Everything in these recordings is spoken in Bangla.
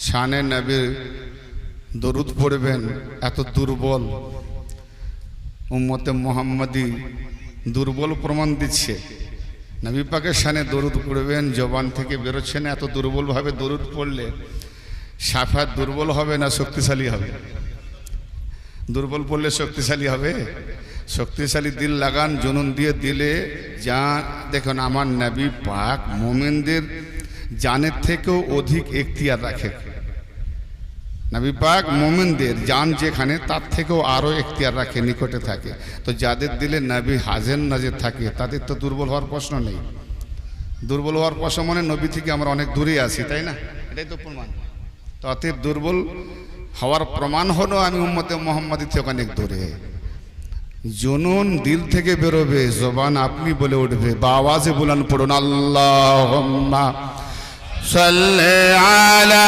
শানে নবীর দরুদ পড়বেন, এত দুর্বল উম্মতে মুহাম্মাদি দুর্বল প্রমাণ দিচ্ছে। নবী পাকের শানে দরুদ পড়বেন, জবান থেকে বেরোচ্ছে না, এত দুর্বলভাবে দরুদ পড়লে শাফাত দুর্বল হবে না শক্তিশালী হবে? দুর্বল পড়লে শক্তিশালী হবে? শক্তিশালী দিল লাগান, জুনুন দিয়ে দিলে যা দেখুন, আমার নবী পাক মুমিনদের জানের থেকেও অধিক এখতিয়ার রাখে। নবী পাক মুমিনদের জান যেখানে তার থেকেও আরও এখতিয়ার রাখে, নিকটে থাকে। তো যাদের দিলে নবী হাজের নাজের থাকে তাদের তো দুর্বল হওয়ার প্রশ্ন নেই। দুর্বল হওয়ার প্রশ্ন মানে নবী থেকে আমরা অনেক দূরে আছি, তাই না? এটাই তো প্রমাণ। তো অতএব দুর্বল হওয়ার প্রমাণ হলো আমি উম্মতে মুহাম্মাদি থেকে অনেক দূরে। জুনুন দিল থেকে বেরোবে, জবান আপনি বলে উঠবে, বা আওয়াজে বলেন, পড়ুন আল্লাহুম্মা সাল্লি আলা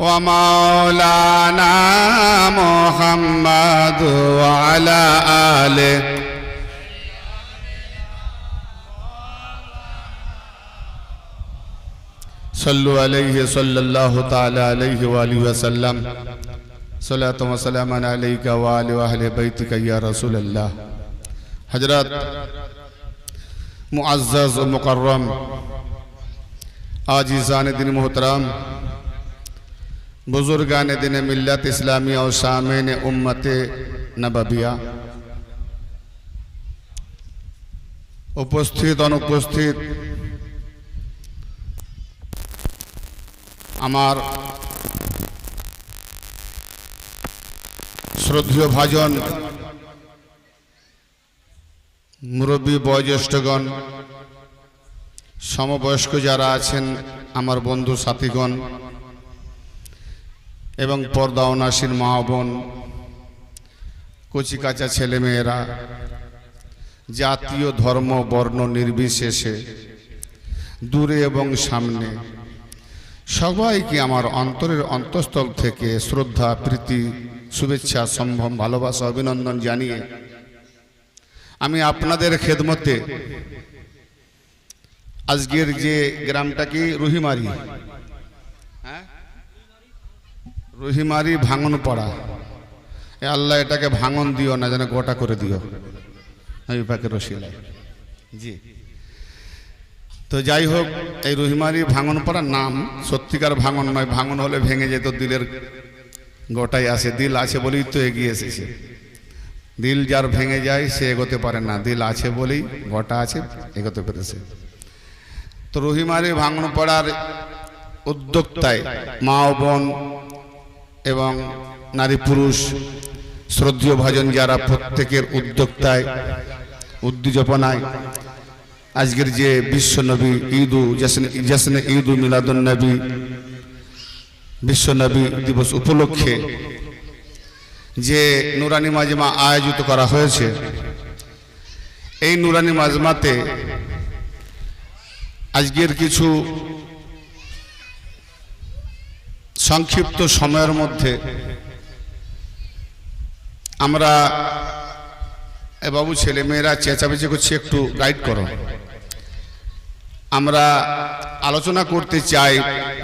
ওয়া মাওলানা মুহাম্মাদ ওয়া আলা আলি সাল্লু আলাইহি সাল্লাল্লাহু তাআলা আলাইহি ওয়া আলিহি ওয়া সাল্লাম। সালাতু ওয়া সালামান আলাইকা ওয়া আলি ওয়া আহলি বাইতিকা ইয়া রাসূলুল্লাহ। হযরত মুআজ্জাজ ও মুকাররম আজিজান দিন মোহতরম, बुजुर्गान दिन मिल्लत इस्लामिया और सामीन उम्मत नबविया, उपस्थित अनुपस्थित आमार श्रद्धेय भाजन मुरब्बी बयोज्येष्ठगण, समबयस्क जारा आছেন आमार बंधु साथीगण এবং পর্দা ও নাসির মা বোন, কচি কাঁচা ছেলে মেয়েরা, জাতীয় ধর্ম বর্ণ নির্বিশেষে দূরে এবং সামনে সবাইকে আমার অন্তরের অন্তঃস্থল থেকে শ্রদ্ধা, প্রীতি, শুভেচ্ছা, সম্ভ্রম, ভালোবাসা, অভিনন্দন জানিয়ে আমি আপনাদের খেদমতে আজকের যে গ্রামটা কি রহিমারি, রহিমারি ভাঙন পড়া, আল্লাহ এটাকে ভাঙন দিও না, যেন গোটা করে দিও নবী পাকের রসিলায়। জি, তো যাই হোক, এই রহিমারি ভাঙন পড়ার নাম সত্যিকার ভাঙন নয়। ভাঙন হলে ভেঙে যেত, দিলের গোটাই আসে। দিল আছে বলেই তো এগিয়ে এসেছে। দিল যার ভেঙে যায় সে এগোতে পারে না, দিল আছে বলেই গোটা আছে, এগোতে পেরেছে। তো রহিমারি ভাঙন পড়ার উদ্যোক্তায় মা ও বোন এবং নারী পুরুষ শ্রদ্ধেয় ভাজন যারা, প্রত্যেকের উদ্যোক্তায় উদ্দীপনায় আজকের যে বিশ্ব নবী ঈদ জশ্নে ঈদ মিলাদুন নবী বিশ্ব নবী দিবস উপলক্ষে যে নুরানি মাজমা আয়োজিত করা হয়েছে, এই নুরানি মাজমাতে আজকের কিছু সংক্ষিপ্ত সময়ের মধ্যে আমরা বাবু ছেলেমেয়েরা চেঁচামেচি করছে, একটু গাইড করো। আমরা আলোচনা করতে চাই,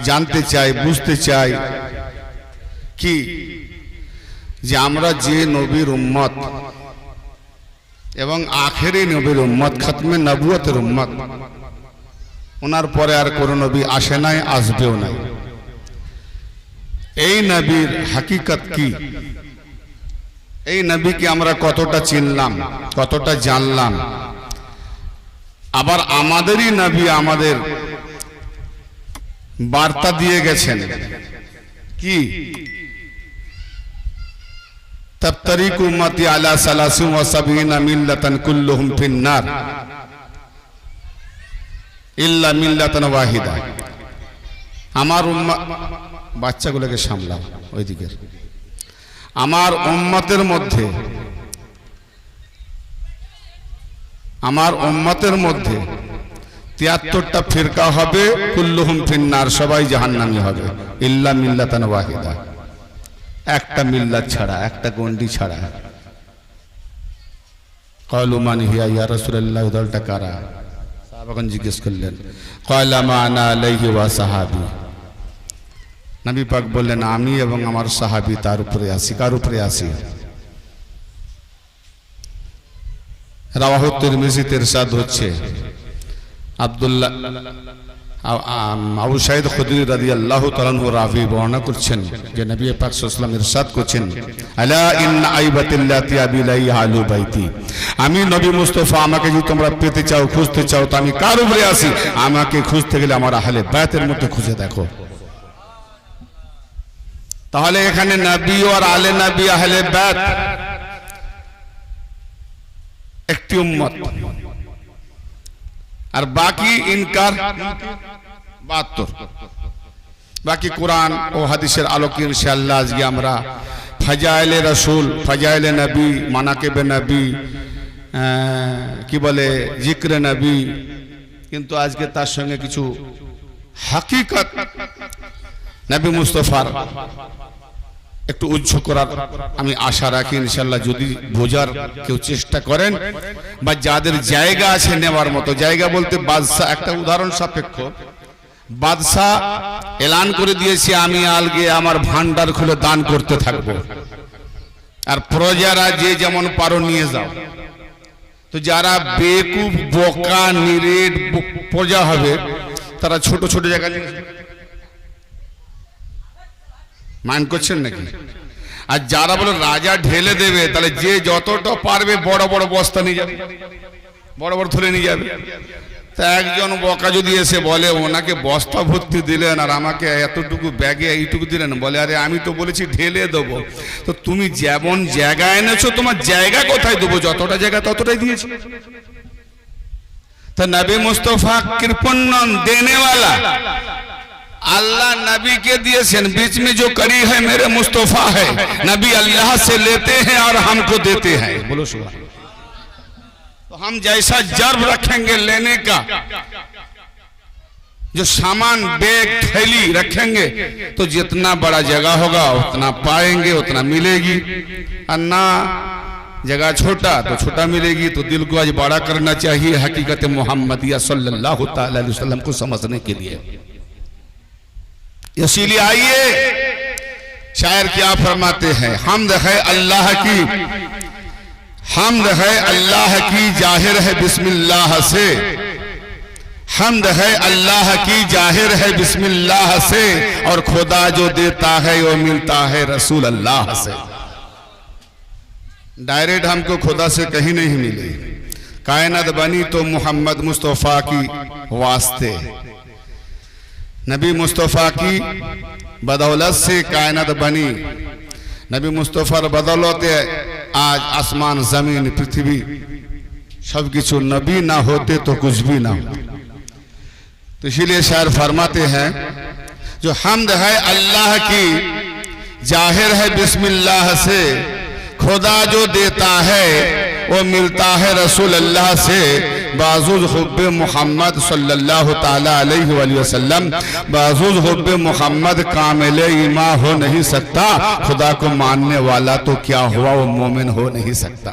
জানতে চাই, বুঝতে চাই কি যে আমরা যে নবীর উম্মত এবং আখেরি নবীর উম্মত, খাতমে নবুয়তের উম্মত, ওনার পরে আর কোনো নবী আসে নাই, আসবেও নাই। এই নবীর হাকিকত কি, এই নবীকে আমরা কতটা চিনলাম, কতটা জানলাম, আবার আমাদেরই নবী আমাদের বার্তা দিয়ে গেছেন কি, তাফতারিকু উম্মতি আলা সালাসিন ওয়া সাবঈনা মিল্লাতান কুল্লুহুম ফিন্নার ইল্লা মিল্লাতান ওয়াহিদা। আমার উম্মত, বাচ্চাগুলোকে সামলাও ওইদিকে, আমার উম্মতের মধ্যে, আমার উম্মতের মধ্যে ৭৩টা ফিরকা হবে, কুল্লুহুম ফিন্নার, সবাই জাহান্নামী হবে, ইল্লা মিল্লাতান ওয়াহিদা, একটা মিল্লাত ছাড়া, একটা গন্ডি ছাড়া। ক্বালু মান হিয়া ইয়া রাসূলুল্লাহ, দলটা কারা? তখন জিজ্ঞেস করলেন ক্বালা মা আনা আলাইহি ওয়া সাহাবী, নবী পাক বললেন আমি এবং আমার সাহাবী তার উপরে আছি। কার উপরে আছি? রাওয়াহু তিরমিজিতে ইরশাদ হচ্ছে আব্দুল্লাহ আবু সাঈদ খুদরি রাদিয়াল্লাহু তাআলা আনহু রাবি বর্ণনা করছেন যে নবী পাক সাল্লাল্লাহু আলাইহি ওয়াসাল্লাম ইরশাদ করছেন আলা ইন্না আইবাতিল্লাতি আবিলাই আলু বাইতি, আমি নবী মুস্তাফা আমাকে যদি তোমরা পেতে চাও খুঁজতে চাও তো আমি কার উপরে আছি? আমাকে খুঁজতে গেলে আমার আহলে বাইতের মধ্যে খুঁজে দেখো। তাহলে এখানে নবী আর আলে নবী আহলে বাইত একটি উম্মত, আর বাকি ইনকার 72। বাকি কোরআন ও হাদিসের আলোকে ইনশাআল্লাহ আজকে আমরা ফাজাইলে রাসূল, ফাজাইলে নবী, মানাকিবে নবী, কি বলে জিক্রে নবী, কিন্তু আজকে তার সঙ্গে কিছু হাকিকত নবী মুস্তাফার একটু উজ্জ্ব করার আমি আশা রাখি ইনশাআল্লাহ। যদি বোঝার কেউ চেষ্টা করেন বা যাদের জায়গা আছে নেওয়ার মতো, জায়গা বলতে বাদশা, একটা উদাহরণ সাপেক্ষ, বাদশা এলান করে দিয়েছে আমি আলগে আমার ভান্ডার খুলে দান করতে থাকবো, আর প্রজারা যে যেমন পারো নিয়ে যাও। তো যারা বেকুব বোকা নিরেট প্রজা হবে তারা ছোট ছোট জায়গা নিয়ে মান করছেন নাকি? আর যারা বলে রাজা ঢেলে দেবে, তাহলে যে যতটা পারবে বড় বড় বস্তা নিয়ে যাবে, বড় বড় থলে নিয়ে যাবে। তা একজন বকা যদি এসে বলে ওনাকে বস্তা ভর্তি দিলেন আর আমাকে এতটুকু ব্যাগে এইটুকু দিলেন, বলে আরে আমি তো বলেছি ঢেলে দেবো, তো তুমি যেমন জায়গা এনেছো তোমার জায়গা কোথায় দেবো? যতটা জায়গা ততটাই দিয়েছি। তা নবী মুস্তাফা কৃপণ নন, দেনেওয়ালা। अल्लाह नबी के दिए से बीच में जो कड़ी है मेरे मुस्तफा है। नबी अल्लाह से लेते हैं और हमको देते हैं। बोलो सुभान। तो हम जैसा जर्ब रखेंगे लेने का, जो सामान बैग थैली रखेंगे तो जितना बड़ा जगह होगा उतना पाएंगे, उतना मिलेगी। और ना जगह छोटा तो छोटा मिलेगी। तो दिल को आज बड़ा करना चाहिए हकीकत मोहम्मदिया सल्लल्लाहु ताला अलैहि वसल्लम को समझने के लिए। इसीलिए आइए शायर क्या फरमाते हैं, हमद है अल्लाह की, हमद है अल्लाह की जाहिर है बिस्मिल्लाह से, हमद है अल्लाह की जाहिर है बिस्मिल्लाह से, और खुदा जो देता है वो मिलता है रसूल अल्लाह से। डायरेक्ट हमको खुदा से कहीं नहीं मिली, कायनात बनी तो मोहम्मद मुस्तफ़ा की वास्ते, नबी मुस्तफ़ा की बदौलत से कायनात बनी। नबी मुस्तफ़ार बदौलत आज आसमान जमीन पृथ्वी सब कुछ, नबी ना होते तो कुछ भी ना होता। तो इसीलिए शायर फरमाते हैं जो हमद है अल्लाह की जाहिर है बिस्मिल्लाह से, खुदा जो देता है वो मिलता है रसूल अल्लाह से। बाजुज हुब्बे मोहम्मद सल्लल्लाहु ताला अलैहि वसल्लम, बाजुज हुब्बे मोहम्मद कामिल ईमान हो नहीं सकता। खुदा को मानने वाला तो क्या हुआ वो मोमिन हो नहीं सकता।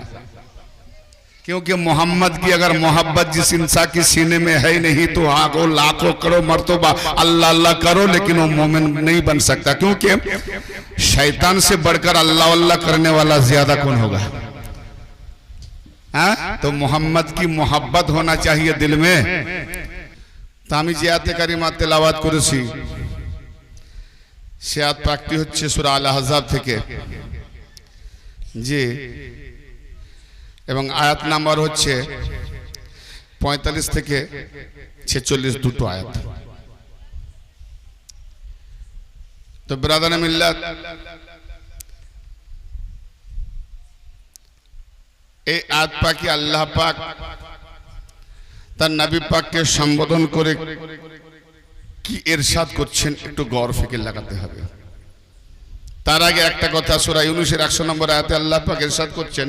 क्योंकि मोहम्मद की अगर मोहब्बत जिस इंसान की सीने में है नहीं तो आगो लाखों करो मर्तबा अल्लाह अल्लाह करो, लेकिन वो मोमिन नहीं बन सकता। क्योंकि शैतान से बढ़कर अल्लाह अल्लाह करने वाला ज्यादा कौन होगा? तो मोहम्मद की मोहब्बत होना चाहिए दिल में। तो আমি যে আয়াতে কারিমা তেলাওয়াত করেছি সে আয়াত প্রাপ্তি হচ্ছে সূরা আল আহজাব থেকে, জি, এবং আয়াত নাম্বার হচ্ছে 45 থেকে 46, দুটো আয়াত। তো ব্রাদারে মিল্লাত, এই আয়াত পাকে আল্লাহ পাক তার নবী পাককে সম্বোধন করে কি ইরশাদ করছেন একটু গৌর ফিকির লাগাতে হবে। তার আগে একটা কথা, সূরা ইউনূসের 100 নম্বর আয়াতে আল্লাহ পাক ইরশাদ করছেন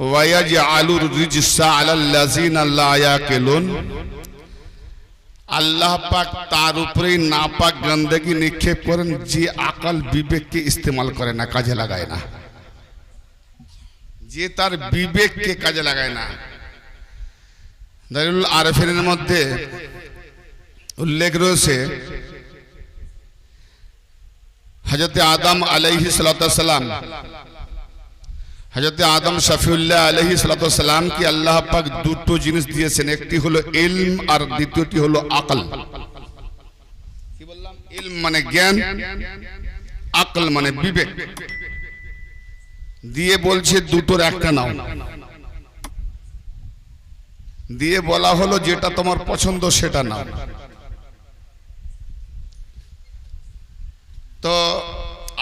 ওয়ায়াজআলুর রিজসা আলাল্লাযিনা লা ইয়াকিলুন। আল্লাহ পাক তার উপরেই নাপাক গندگی নিক্ষেপ করেন যে আকল বিবেককে ইস্তেমাল করে না, কাজে লাগায় না, যে তার বিবেককে কাজে লাগায় না। দালিলুল আরফিনের মধ্যে উল্লেখ রয়েছে হযরত আদম আলাইহিস সালাম, হযরত আদম শফিউল্লাহ আলাইহিস সালাম কি আল্লাহ পাক দুটো জিনিস দিয়েছেন, একটি হলো ইলম আর দ্বিতীয়টি হলো আকল। কি বললাম? ইলম মানে জ্ঞান, আকল মানে বিবেক। দিয়ে বলছে দুটোর একটা নাও, দিয়ে বলা হলো যেটা তোমার পছন্দ সেটা নাও। তো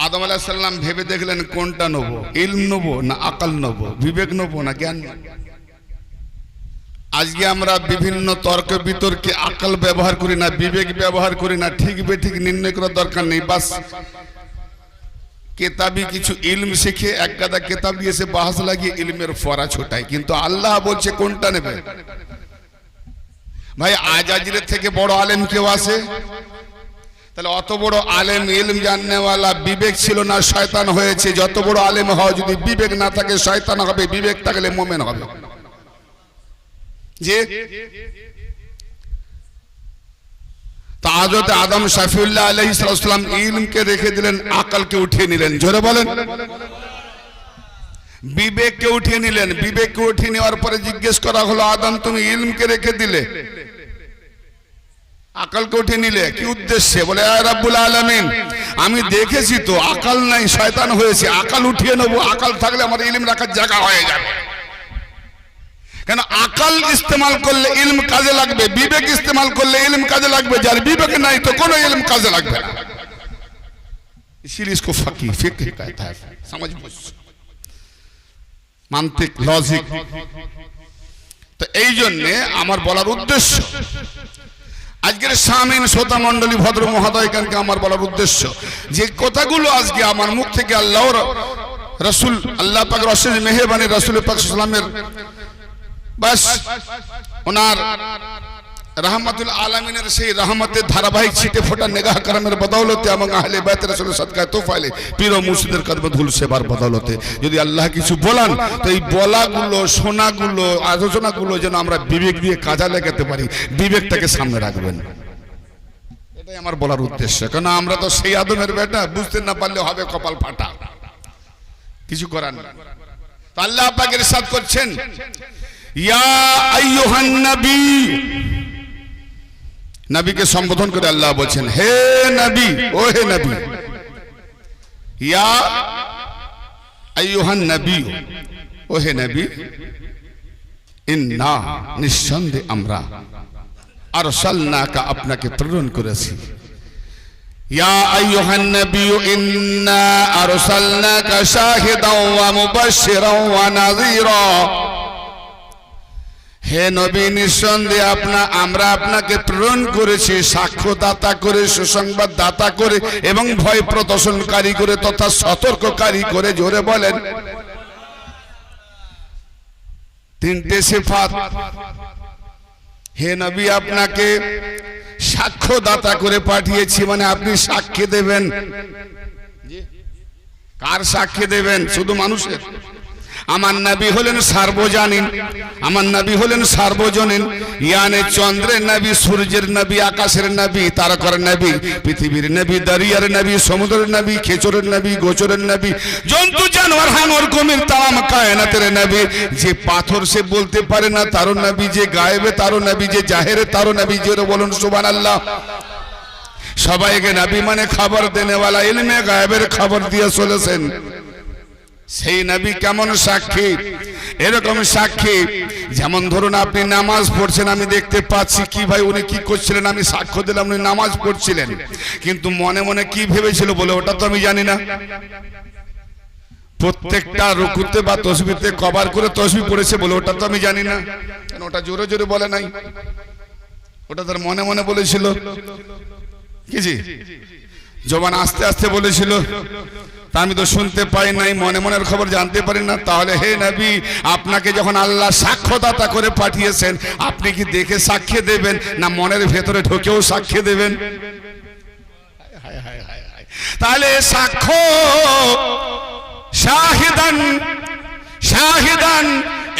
আদম আলাইহিস সালাম ভেবে দেখলেন কোনটা নেবো, ইলম নেবো না আকল নেবো, বিবেক নেবো না জ্ঞান নেবো। আজকে আমরা বিভিন্ন তর্ক বিতর্কে আকল ব্যবহার করি না, বিবেক ব্যবহার করি না, ঠিক বেঠিক নির্ণয় করার দরকার নেই। বাস কেতাবি কিছু ইলম শিখে এক গাদা কেতাব দিয়ে এসে বাহাস লাগিয়ে ইলমের ফরা ছোটায়। কিন্তু আল্লাহ বলছে কোনটা নেবে। ভাই আজাজিরের থেকে বড় আলেম কেউ আছে? তাহলে অত বড় আলেম, ইলম জাননেওয়ালা, বিবেক ছিল না, শয়তান হয়েছে। যত বড় আলেম হয় যদি বিবেক না থাকে শয়তান হবে, বিবেক থাকলে মুমিন হবে। যে তা হযরত আদম শফিউল্লাহ আলাইহিস সালাম ইলমকে রেখে দিলেন, আকলকে উঠিয়ে নিলেন। জোরে বলেন। বিবেককে উঠিয়ে নিলেন। বিবেককে উঠিয়ে নেওয়ার পরে জিজ্ঞেস করা হলো, আদম তুমি ইলমকে রেখে দিলে, আকলকে উঠিয়ে নিলে, কি উদ্দেশ্যে? বলে আয় রাব্বুল আলামিন, আমি দেখেছি তো আকল নাই, শয়তান হয়েছে, আকল উঠিয়ে নেবো, আকল থাকলে আমার ইলম রাখার জায়গা হয়ে যাবে। কেন? আকল ইস্তেমাল করলে ইলম কাজে লাগবে, বিবেক ইস্তেমাল করলে ইলম কাজে লাগবে। যার বিবেক নাই তো কোনো ইলম কাজে লাগবে না। इसीलिए इसको फिक्र कहता है, समझ बुझ, মান্তিক, লজিক। তো এই জন্যে আমার বলার উদ্দেশ্য, আজকের সামিন শ্রোতা মণ্ডলী, ভদ্র মহোদয়গণকে আমার বলার উদ্দেশ্য, যে কথাগুলো আজকে আমার মুখ থেকে আল্লাহর রাসূল, আল্লাহ পাক রাসূল মেহেরবানি রাসূল পাক সাল্লাল্লাহু আলাইহি ওয়াসাল্লামের বাস ওনার রহমতুল আলামিনের সেই রহমতের ধারাবাহিক ছিটে ফোটা নেগাহ করমের বদৌলতে এবং আহলে বাইত রাসূলের সদকায়ে তোফাইলে পীর ও মুর্শিদের কদমে ধুল সেবার বদৌলতে যদি আল্লাহ কিছু বলান, তো এই বলাগুলো, শোনাগুলো, আলোচনাগুলো যেন আমরা বিবেক দিয়ে কাজে লাগাতে পারি, বিবেকটাকে সামনে রাখবেন। এটাই আমার বলার উদ্দেশ্য। কেন আমরা তো সেই আদমের বেটা, বুঝতে না পারলে হবে কপাল ফাটা, কিছু করার না। তো আল্লাহ পাক ইরশাদ করছেন, ইয়া আইয়ুহান নবী, নবীকে সম্বোধন করে আল্লাহ বলছেন, হে নবী, ও হে নবী, ইয়া আইয়ুহান নবী, ও হে নবী, ইন্না, নিঃসন্দেহে আমরা, আরসালনাকা, আপনাকে প্রেরণ করেছি। ইয়া আইয়ুহান নবী ইন্না আরসালনাকা শাহিদাও ওয়া মুবাশশিরাও ওয়া নাযীরা, হে নবী নিঃসন্দেহে আমরা আপনাকে প্রেরণ করেছি সাক্ষ্যদাতা করে, সুসংবাদ দাতা করে এবং ভয় প্রদর্শনকারী করে তথা সতর্ককারী করে। জোরে বলেন। তিনটে সিফাত। হে নবী আপনাকে সাক্ষ্যদাতা করে পাঠিয়েছি, মানে আপনি সাক্ষী দেবেন। কার সাক্ষী দেবেন? শুধু মানুষের? আমার নবী হলেন সার্বজনীন, আমার নবী হলেন সার্বজনীন, ইয়ানে চন্দ্রের নবী, সূর্যের নবী, আকাশের নবী, তারকার নবী, পৃথিবীর নবী, দরিয়ার নবী, সমুদ্রের নবী, খেচরের নবী, গোচরের নবী, জন্তু জানোয়ার হাঙর কুমির তাম কায়নাতের নবী। যে পাথর সে বলতে পারে না তারও নবী, যে গায়েবে তারও নবী, যে জাহেরে তারও নবী। জোরে বলুন সুবহানাল্লাহ। সবাইকে নবী মানে খবর দেনেওয়ালা, ইলমে গায়েবের খবর দিয়ে চলেছেন। সেই নবী কেমন সাক্ষী? এরকম সাক্ষী যেমন ধরুন আপনি নামাজ পড়ছেন, আমি দেখতে পাচ্ছি কি ভাই উনি কি করছিলেন, আমি সাক্ষ্য দিলাম উনি নামাজ পড়ছিলেন, কিন্তু মনে মনে কি ভেবেছিল বলে ওটা তো আমি জানি না। প্রত্যেকটা রুকুতে বা তসবিতে কবার করে তসবি পড়েছে বলে ওটা তো আমি জানি না। কেন? ওটা জোরে জোরে বলে নাই, ওটা তার মনে মনে বলেছিল। কি জি জবান আস্তে আস্তে বলেছিল, তা আমি তো শুনতে পাই নাই, মনে মনের খবর জানতে পারি না। তাহলে হে নবী, আপনাকে যখন আল্লাহ সাক্ষ্যদাতা করে পাঠিয়েছেন, আপনি কি দেখে সাক্ষ্য দেবেন না মনের ভেতরে ঢোকেও সাক্ষ্য দেবেন? তাহলে সাক্ষ্য, শাহিদান, শাহিদান,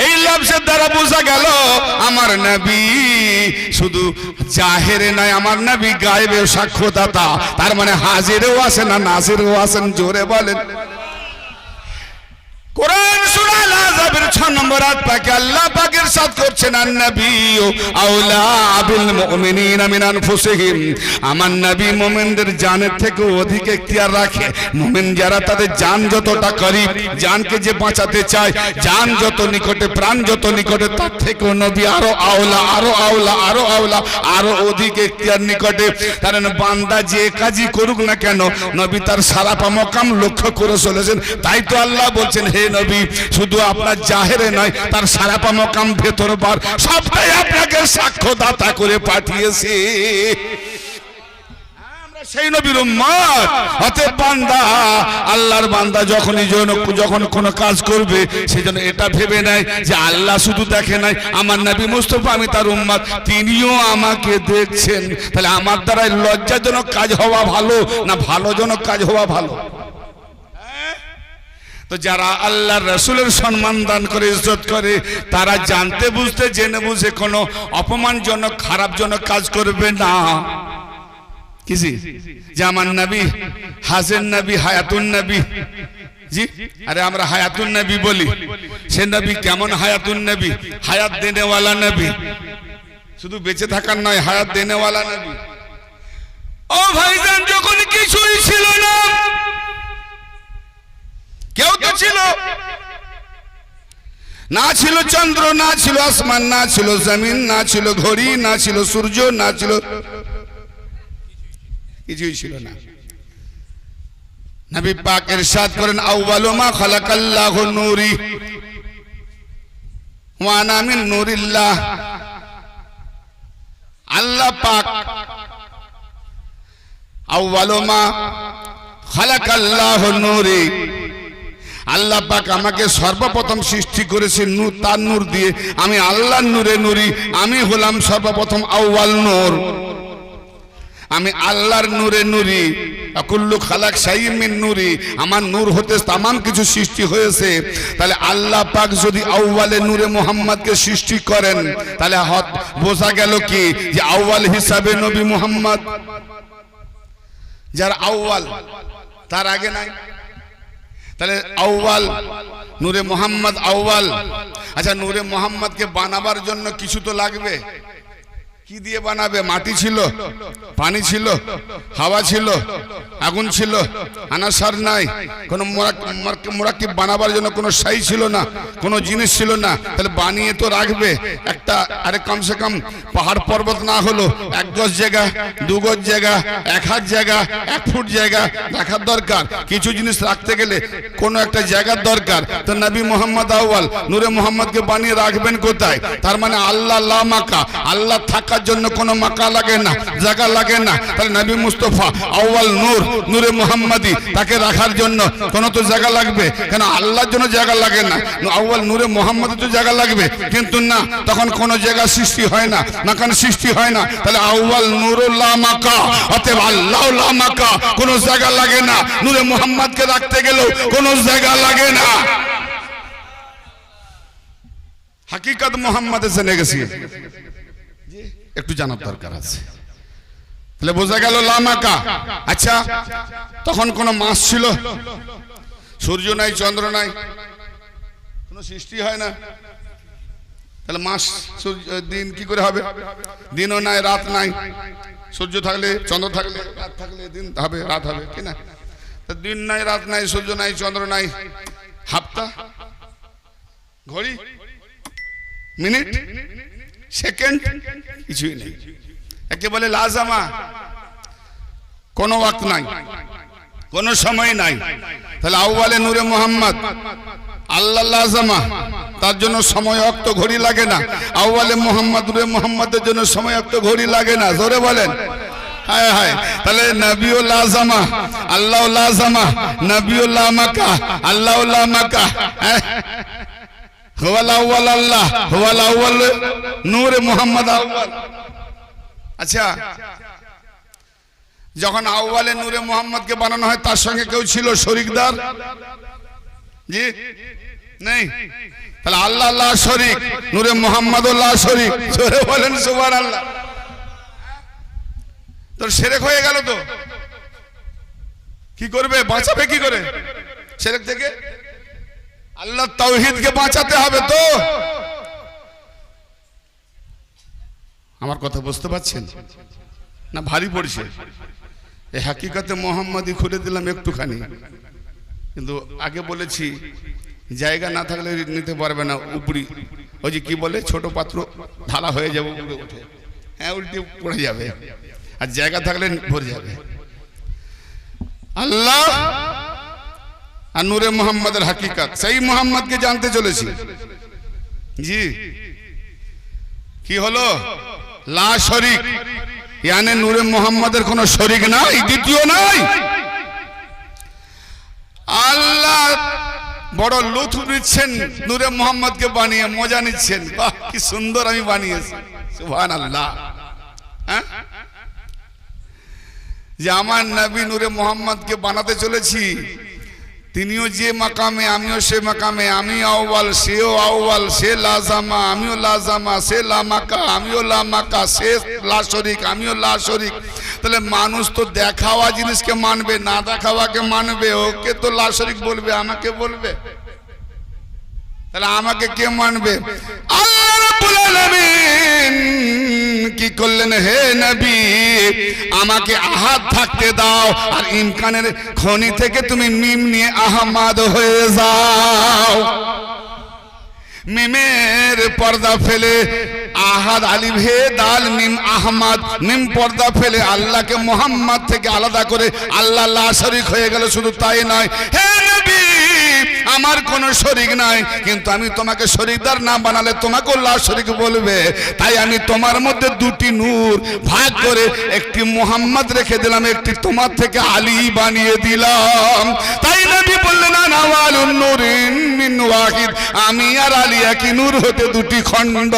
এই লফজের দ্বারা বোঝা গেল আমার নবী শুধু জাহেরে নয়, আমার নবী গায়েবেও সাক্ষ্যদাতা। তার মানে হাজিরেও আছেন না নাজিরেও আছেন। জোরে বলেন। কোরআন সূরা আল-আহজাবের 6 নম্বর আয়াত পাকে আল্লাহ পাক ইরশাদ করছেন, আন-নাবিয়্যু আওলা বিল মুমিনিনা মিন আনফুসিহিম। আমার নবী মুমিনদের জানের থেকে অধিক এখতিয়ার রাখে। মুমিন যারা তাদের জান যতটা করিব, জানকে যে বাঁচাতে চায়, জান যত নিকটে, প্রাণ যত নিকটে, তার থেকেও নবী আরো আওলা, আরো আওলা, আরো আওলা, আরো অধিক এখতিয়ার নিকটে। কারণ বান্দা যে কাজই করুক না কেন নবী তার সারাপা মকাম লক্ষ্য করে চলেছেন। তাই তো আল্লাহ বলছেন, হে নবী শুধু আপনার জাহেরে নয়, তার সারাপা মকাম ভেতর বার সবটাই আপনাকে সাক্ষ্যদাতা করে পাঠিয়েছে। আমরা সেই নবীর উম্মত। অতএব বান্দা, আল্লাহর বান্দা যখন কোনো কাজ করবে সেজন্য এটা ভেবে নেয় যে আল্লাহ শুধু দেখে নাই, আমার নবী মুস্তাফা, আমি তার উম্মত, তিনিও আমাকে দেখছেন। তাহলে আমার দ্বারাই লজ্জাজনক কাজ হওয়া ভালো না ভালোজনক কাজ হওয়া ভালো? তো যারা আল্লাহর রাসূলের সম্মান দান করে, ইজ্জত করে, তারা জানতে বুঝতে জেনে বুঝে কোনো অপমানজনক খারাপজনক কাজ করবে না। কিসি যে আমার নবী হাজির নবী, হায়াতুন নবী। জি, আরে আমরা হায়াতুন নবী বলি, সে নবী কেমন হায়াতুন নবী? হায়াত দেনেওয়ালা নবী, শুধু বেঁচে থাকার নয়, হায়াত দেনেওয়ালা নবী। ও ভাইজান, যখন কিছুই ছিল না, কেউ তো ছিল না, ছিল চন্দ্র, না ছিল আসমান, না ছিল জমিন, না ছিল ঘড়ি, না ছিল সূর্য, না ছিল, কিছুই ছিল না। নবী পাক ইরশাদ করেন, আউয়ালু মা খালাকাল্লাহু নূরি ওয়া আনা মিন নূরিল্লাহ। আল্লাহ পাক আউয়ালু মা খালাকাল্লাহু নূরি, আল্লাহ পাক আমাকে সর্বপ্রথম সৃষ্টি করেছে নূর, তার নূর দিয়ে। আমি আল্লাহর নূরে নূরি, আমি হলাম সর্বপ্রথম আউয়াল নূর, আমি আল্লাহর নূরে নূরি। কুল্লু খালাক শাইইন মিন নূরি, আমার নূর হতে তামাম কিছু সৃষ্টি হয়েছে। তাহলে আল্লাহ পাক যদি আউয়ালে নূরে মুহাম্মদকে সৃষ্টি করেন, তাহলে বোঝা গেল কি যে আউয়াল হিসাবে নবী মুহাম্মদ, যার আউয়াল তার আগে নাই। তাহলে আউয়াল নূরে মুহাম্মদ আউয়াল। আচ্ছা, নূরে মুহাম্মদকে বানাবার জন্য কিছু তো লাগবে। কি দিয়ে বানাবে? মাটি ছিল, পানি ছিল, হাওয়া ছিল, আগুন ছিল, আনাসার নাই, কোনো মুরাক্কিব বানাবার জন্য কোনো সাই ছিল না, কোনো জিনিস ছিল না। তাহলে বানিয়ে তো রাখবে একটা, আরে কমসে কম পাহাড় পর্বত না হলো 1 গজ জায়গা, 2 গজ জায়গা, 1 হাত জায়গা, 1 ফুট জায়গা রাখার দরকার। কিছু জিনিস রাখতে গেলে কোনো একটা জায়গার দরকার। তো নবী মুহাম্মদ আউয়াল নূরে মুহাম্মদকে বানিয়ে রাখবেন কোথায়? তার মানে আল্লাহ লা মাকা, আল্লাহ থাকার জন্য কোনো মাকা লাগে না, জায়গা লাগে না। তাহলে নবী মুস্তাফা আউয়াল নূর, নূরে মুহাম্মদি, তাকে রাখার জন্য কোনো তো জায়গা লাগবে। কেন? আল্লাহর জন্য জায়গা লাগে না, আউয়াল নূরে মুহাম্মদের তো জায়গা লাগবে। কিন্তু না, তখন কোনো জায়গা সৃষ্টি হয় না, মাকান সৃষ্টি হয় না। তাহলে আউয়াল নূরুল্লাহ মাকা, অতএব আল্লাহ লা মাকা, কোনো জায়গা লাগে না। নূরে মুহাম্মদকে রাখতে গেলেও কোনো জায়গা লাগে না। হাকিকত মুহাম্মদে জেনে গেছি, একটু জানার দরকার আছে। তাহলে বোঝা গেল লামাকা। আচ্ছা, তখন কোন মাস ছিল? সূর্য নাই, চন্দ্র নাই, কোনো সৃষ্টি হয় না। তাহলে মাস দিন কি করে হবে? দিনও নাই, রাত নাই। সূর্য থাকলে, চন্দ্র থাকলে, রাত থাকলে দিন হবে, রাত হবে, কি না? দিন নাই, রাত নাই, সূর্য নাই, চন্দ্র নাই, হাপ্তা, ঘড়ি, মিনিট, সেকেন্ড, কিছুই নেই। একে বলে লাজামা, কোনো ওয়াক্ত নাই, কোনো সময় নাই। তাহলে আউয়ালে নূরে মুহাম্মদ আল্লাহ লাজামা, তার জন্য সময় অক্ত ঘড়ি লাগে না। আউয়ালে মুহাম্মদ নূরে মুহাম্মদের জন্য সময় অক্ত ঘড়ি লাগে না। জোরে বলেন হায় হায়। তাহলে নবীও লাজামা, আল্লাহ লাজামা, নবীও লামাকা, আল্লাহ লামাকা। হুয়াল আউয়াল আল্লাহ, হুয়াল আউয়াল নূরে মুহাম্মদ আউয়াল। আচ্ছা, যখন আউয়ালে নূরে মুহাম্মদকে বানানো হয়, তার সঙ্গে কেউ ছিল শরিকদার? জি, নেই। তাহলে আল্লাহ আল্লাহ শরীক, নূরে মুহাম্মদুল্লাহ শরীক, জোরে বলেন সুবহানাল্লাহ। তোর শিরক হয়ে গেল তো কি করবে? বাঁচাবে কি করে শিরক থেকে? আল্লাহ তাওহীদকে বাঁচাতে হবে তো। আমার কথা বুঝতে পারছেন না? ভারী পড়ছে। এই হাকিকতে মোহাম্মদী খুলে দিলাম একটুখানি, কিন্তু আগে বলেছি জায়গা না থাকলে নিতে পারবে না। উপরি ওই যে কি বলে, ছোট পাত্র ঢালা হয়ে যাবে, উপরে উঠে, হ্যাঁ উল্টে পড়ে যাবে, আর জায়গা থাকলে ভরে যাবে। আল্লাহ আর নূরে মোহাম্মদের হাকিকত, সেই মোহাম্মদকে জানতে চলেছি। জি, কি হলো? লা শরীক, ইয়ানি নূরে মোহাম্মদের কোনো শরীক নাই, দ্বিতীয় নাই। আল্লাহ বড় লুৎফ নিচ্ছেন নূরে মোহাম্মদকে বানিয়ে, মজা নিচ্ছেন। বাহ কি সুন্দর আমি বানিয়েছি, সুবহানাল্লাহ। হ্যাঁ, যে আমার নবী নূরে মোহাম্মদকে বানাতে চলেছি, তিনিও যে মাকামে আমিও সে মাকামে, আমি আউয়াল সেও আউয়াল, সে লাজামা আমিও লাজামা, সে লামাকা আমিও লামাকা, সে লা শরীক আমিও লা শরীক। তাহলে মানুষ তো দেখাওয়া জিনিসকে মানবে, না দেখাওয়াকে মানবে। ওকে তো লা শরীক বলবে, আমাকে বলবে, তাহলে আমাকে কে মানবে? আল্লাহ রাব্বুল আলামিন কি করলেন? হে নবী, আমাকে আহাদ থাকতে দাও, আর ইমকানের খনি থেকে তুমি মিম নিয়ে আহমদ হয়ে যাও। মিমের পর্দা ফেলে আহাদ, আলিফ হে দাল মিম আহমদ, মিম পর্দা ফেলে আল্লাহকে মোহাম্মদ থেকে আলাদা করে আল্লাহ লা শরীক হয়ে গেল। শুধু তাই নয়, হে নবী, আমার কোনো শরীক নাই, কিন্তু আমি তোমাকে শরীকদার না বানালে তোমাকেও লা শরীক বলবে। তাই আমি তোমার মধ্যে দুটি নূর ভাগ করে একটি মোহাম্মদ রেখে দিলাম, একটি তোমার থেকে আলী বানিয়ে দিলাম। তাই নবী বললেন আনাওয়ালুন নূরিন মিন ওয়াহিদ, আমি আর আলী একই নূর হতে দুটি খণ্ড।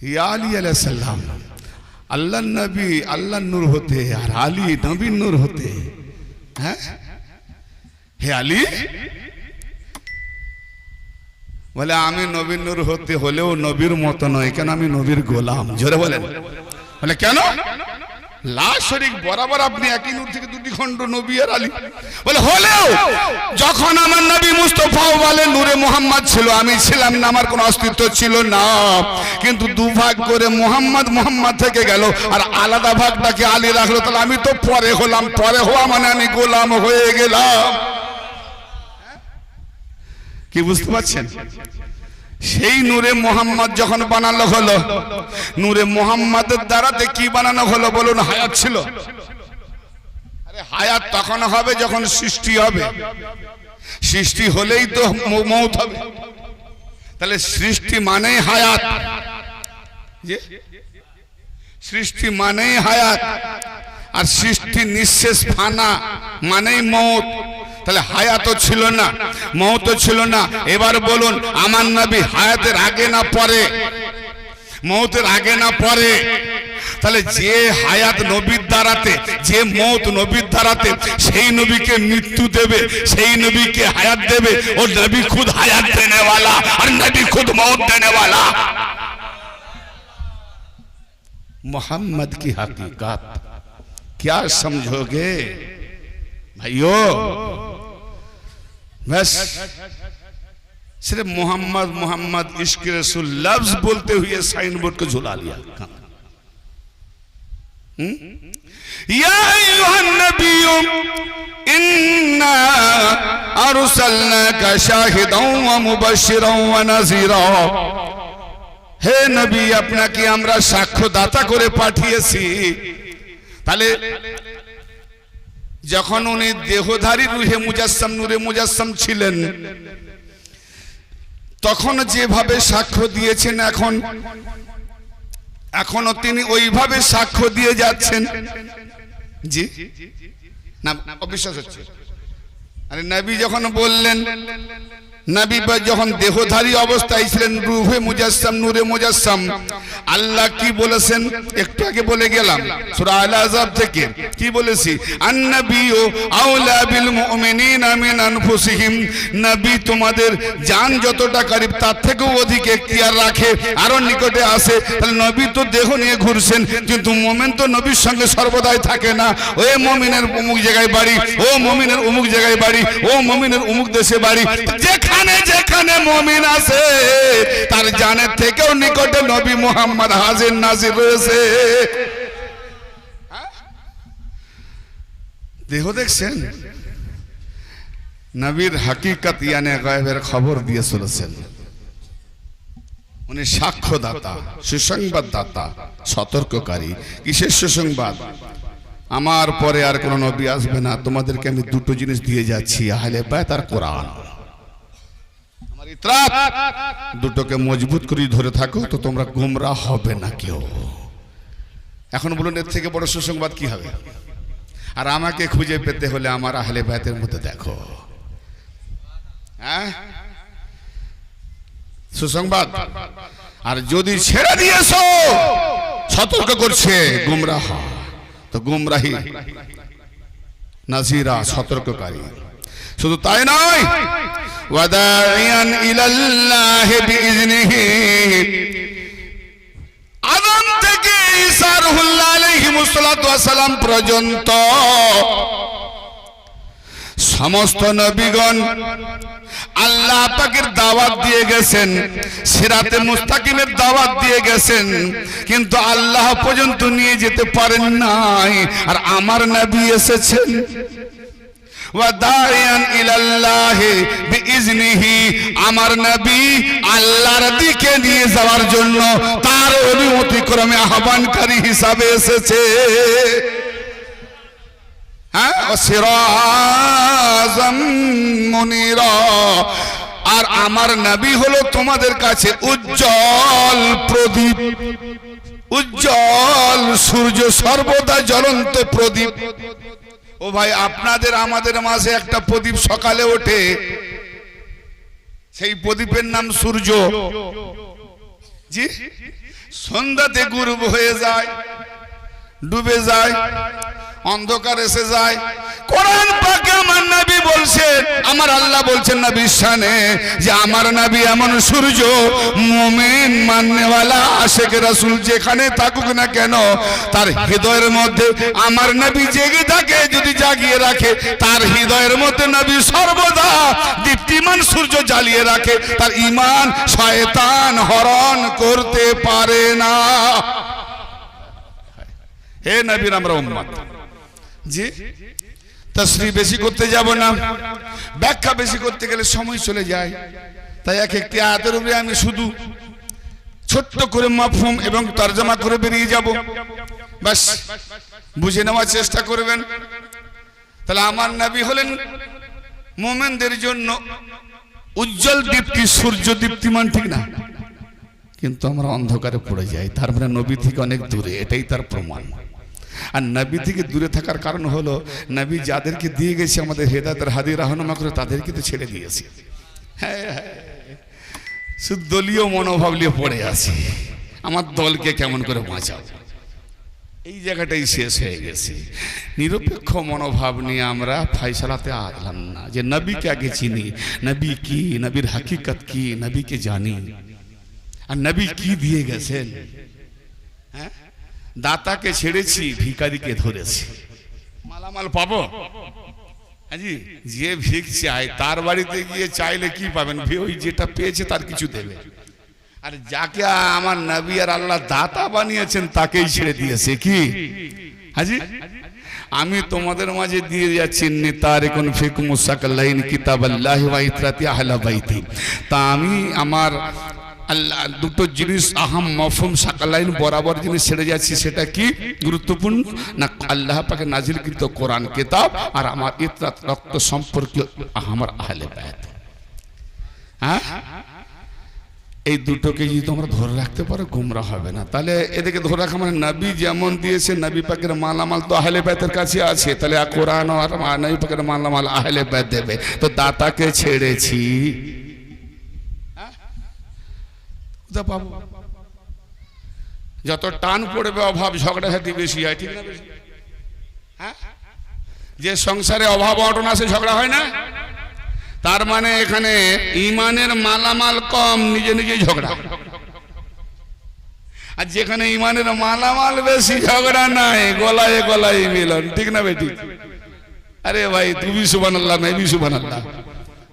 ইয়া আলী আলাইহিস সালাম আল্লাহর নবী, আল্লাহর নূর হতে, আর আলী নবীর নূর হতে। হ্যাঁ, হে আলী বলে আমি নবীর নূর হতে হলেও নবীর মতো নয়, কেন? আমি নবীর গোলাম। জোরে বলেন। বলে কেন? লা শরীক বরাবর আপনি একই নূর থেকে দুটি খণ্ড, নবী আর আলী। বলে হলেও যখন আমার নবী মুস্তাফা বলে নূরে মোহাম্মদ ছিল, আমি ছিলাম না, আমার কোনো অস্তিত্ব ছিল না, কিন্তু দুভাগ করে মোহাম্মদ মোহাম্মদ থেকে গেল, আর আলাদা ভাগটাকে আলী রাখলো। তাহলে আমি তো পরে হলাম, পরে হওয়া মানে আমি গোলাম হয়ে গেলাম। কি বুঝতে পারছেন? সেই নূরে মোহাম্মদ যখন বানানো হলো, নূরে মোহাম্মদের দ্বারাতে কি বানানো হলো বলুন? হায়াত ছিল। আরে হায়াত তখন হবে যখন সৃষ্টি হবে, সৃষ্টি হলেই তো মৌত হবে। তাহলে সৃষ্টি মানেই হায়াত, যে সৃষ্টি মানেই হায়াত, আর সৃষ্টি নিঃশেষ ফানা মানেই মৌত। তাহলে হায়াতও ছিল না, মৌতও ছিল না। এবার বলুন, আমার নবী হায়াতের আগে না পরে? মৌতের আগে না পরে? তাহলে যে হায়াত নবীর দ্বারাতে, যে মৌত নবীর দ্বারাতে, সেই নবীকে মৃত্যু দেবে, সেই নবীকে হায়াত দেবে। ও নবী খুদ হায়াত দেনে वाला और नबी खुद मौत देने वाला। मोहम्मद की हकीकत क्या समझोगे भाइयों? बस सिर्फ मोहम्मद मोहम्मद इश्क रसूल लफ्ज बोलते हुए साइन बोर्ड को झुला लिया। या अय्युहन नबिय्यु इन्ना अरसलनाका शाहिदान व मुबश्शिरान व नज़ीरा। हे नबी, আপনাকে আমরা সাক্ষ্যদাতা করে পাঠিয়েছি। তাহলে যখন উনি দেহধারী রূহে মুজাসসাম, নূরে মুজাসসাম ছিলেন, তখন যেভাবে সাক্ষ্য দিয়েছেন, এখনো তিনি ওইভাবে সাক্ষ্য দিয়ে যাচ্ছেন। জি না, অবিশ্বাস হচ্ছে। আরে নবী যখন বললেন নবী যখন দেহধারী অবস্থায় ছিলেন, রূহে মুজাসসাম, নূরে মুজাসসাম, আল্লাহ কি বলেছেন একটু আগে বলে গেলাম সূরা আল আহজাব থেকে। কি বলেছি? আন-নাবিয়্যু আওলা বিল মুমিনিনা মিন আনফুসিহিম, নবী তোমাদের জান যতটা করিব তার থেকেও অধিক এখতিয়ার রাখে, আরো নিকটে আসে। তাহলে নবী তো দেহ নিয়ে ঘুরছেন, কিন্তু মুমিন তো নবীর সঙ্গে সর্বদাই থাকে না। ও মুমিনের অমুক জায়গায় বাড়ি, ও মুমিনের অমুক জায়গায় বাড়ি, ও মুমিনের অমুক দেশে বাড়ি। যেখানে যেখানে মুমিন আছে তার জানের থেকেও নিকটে নবী মুহাম্মদ হাজির নাজির রয়েছে। দেহ দেখছেন, নবীর হাকিকত ইয়ানে গায়বের খবর দিয়ে চলেছেন। উনি সাক্ষ্যদাতা, সুসংবাদদাতা, সতর্ককারী। কিসের সুসংবাদ? আমার পরে আর কোন নবী আসবে না, তোমাদেরকে আমি দুটো জিনিস দিয়ে যাচ্ছি, আহলে বাইত আর কোরআন। আমার ইতরাত দুটোকে মজবুত করে ধরে থাকো তো তোমরা গোমরাহ হবে না কেউ। এখন বলুন এর থেকে বড় সুসংবাদ কি হবে? আর আমাকে খুঁজে পেতে হলে আমার আহলে বাইতের মধ্যে দেখো। হ্যাঁ, সুসংবাদ। আর যদি ছেড়ে দিয়েছো, সতর্ক করছে গুমরাহ, তো গুমরাহি নাজিরা, সতর্ককারী। শুধু তাই নয়, ওয়াদাইয়ান ইলাল্লাহি বিইজনিহি, আদম থেকে ঈসা রুহুল্লাহ আলাইহিস সালাতু ওয়াস সালাম পর্যন্ত সমস্ত নবীগণ আল্লাহ পাকের দাওয়াত দিয়ে গেছেন, সিরাতে মুস্তাকিমের দাওয়াত দিয়ে গেছেন, কিন্তু আল্লাহ পর্যন্ত নিয়ে যেতে পারেন নাই। আর আমার নবী এসেছেন ওয়াদাইয়ান ইলাল্লাহি বিইজনিহি, আমার নবী আল্লাহর দিকে নিয়ে যাওয়ার জন্য তার অনুমতি ক্রমে আহ্বানকারী হিসাবে এসেছে। সিরাজাম মুনিরা, আর আমার নবী হলো তোমাদের কাছে উজ্জ্বল প্রদীপ, উজ্জ্বল সূর্য, সর্বদা জ্বলন্ত প্রদীপ। ও ভাই, আপনাদের আমাদের মাঝে একটা প্রদীপ সকালে ওঠে, সেই প্রদীপের নাম সূর্য। জি, সন্ধ্যাতে গুরুব হয়ে যায়, ডুবে যায়, অন্ধকার এসে যায়। কোরআন পাকে আমার নবী বলছেন, আমার আল্লাহ বলছেন নবীর শানে যে আমার নবী এমন সূর্য, মুমিন মাননেওয়ালা আশিক রাসূল যেখানে থাকুক না কেন, তার হৃদয়ের মধ্যে আমার নবী জেগে থাকে, যদি জাগিয়ে রাখে, তার হৃদয়ের মধ্যে নবী সর্বদা দীপ্তিমান সূর্য জ্বালিয়ে রাখে। তার ঈমান শয়তান হরণ করতে পারে না। হে নবীর আমরা উম্মত, জি তাসরিহ বেশি করতে যাব না, ব্যাখ্যা বেশি করতে গেলে সময় চলে যায়। তাই এক একটি আয়াতের উপরে আমি শুধু ছোট্ট করে মাফহুম এবং তরজমা করে বেরিয়ে যাব, বাস বুঝে নেওয়ার চেষ্টা করবেন। তাহলে আমার নবী হলেন মুমিনদের জন্য উজ্জ্বল দীপ্তি, সূর্য দীপ্তিমান, ঠিক না? কিন্তু আমরা অন্ধকারে পড়ে যাই, তার মানে নবী থেকে অনেক দূরে, এটাই তার প্রমাণ। আর নবী থেকে দূরে থাকার কারণ হলো নবী যাদেরকে দিয়ে গেছে আমাদের হেদায়েতের হাদি রাহনুমা করে, তাদেরকে তো ছেড়ে দিয়েছি। হ্যাঁ, শুধু দলীয় মনোভাব নিয়ে পড়ে আছি, আমার দলকে কেমন করে বাঁচাও, এই জায়গাটাই শেষ হয়ে গেছে। নিরপেক্ষ মনোভাব নিয়ে আমরা ফাইসালাতে আসলাম না, যে নবীকে আগে চিনি, নবী কি, নবীর হাকিকত কি, নবীকে জানি, আর নবী কি দিয়ে গেছেন। হ্যাঁ, দাতাকে ছেড়েছি, ভিখারিকে ধরেছি, মালামাল পাবো। জি, যে ভিক চায় তার বাড়িতে গিয়ে চাইলে কি পাবেন? ওই যেটা পেয়েছে তার কিছু দেবে। আর যাকে আমার নবী আর আল্লাহ দাতা বানিয়েছেন তাকেই ছেড়ে দিয়েছে। কি হাজি, আমি তোমাদের মাঝে দিয়ে যাচ্ছি নিতারিকুন ফিকুম মুসাকাল্লাইন কিতাবাল্লাহি ওয়া ইতরাতি আহলা বাইতি। তা আমি আমার আল্লাহ দুটো জিনিস আহাম মফহুম সাকালাইন বরাবর জিনিস ছেড়ে যাচ্ছি। সেটা কি গুরুত্বপূর্ণ না? আল্লাহ পাকে নাজিলকৃত কোরআন কিতাব আর আমার ইতরাত রক্ত সম্পর্কীয় আমার আহলে বাইত। হ্যাঁ, এই দুটোকে যদি তোমরা ধরে রাখতে পারো গোমরা হবে না। তাহলে এদিকে ধরে রাখা মানে নবী যেমন দিয়েছে, নবী পাকের মালামাল তো আহলে বাইতের কাছে আছে, তাহলে কোরআন আর নবী পাকের মালামাল আহলে বাইত দেবে। তো দাতাকে ছেড়েছি, কোথা পাবো? যত টান পড়বে অভাব ঝগড়াঝাটি বেশি হয়, ঠিক না? হ্যাঁ, যে সংসারে অভাব অনটন আছে ঝগড়া হয় না, তার মানে এখানে ইমানের মালামাল কম, নিজে নিজেই ঝগড়া। আর যেখানে ইমানের মালামাল বেশি, ঝগড়া নাই, গলায় গলায় মিলন, ঠিক না বেটি? আরে ভাই, তুমি সুবহানাল্লাহ, मैं भी সুবহানাল্লাহ।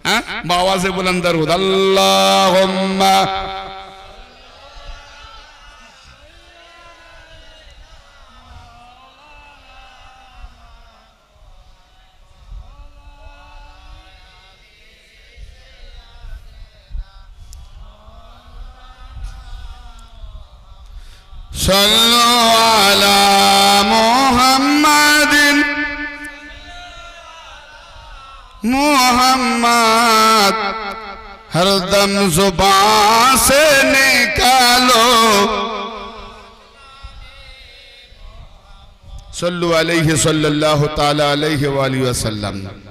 হ্যাঁ, বাবা से बुलंद दरूद, अल्लाहुम्मा सल्लु अला मुहम्मदिन मुहम्मद हरदम जुबान से निकालो सल्लु अलैहि सल्लल्लाहु ताला अलैहि वसल्लम।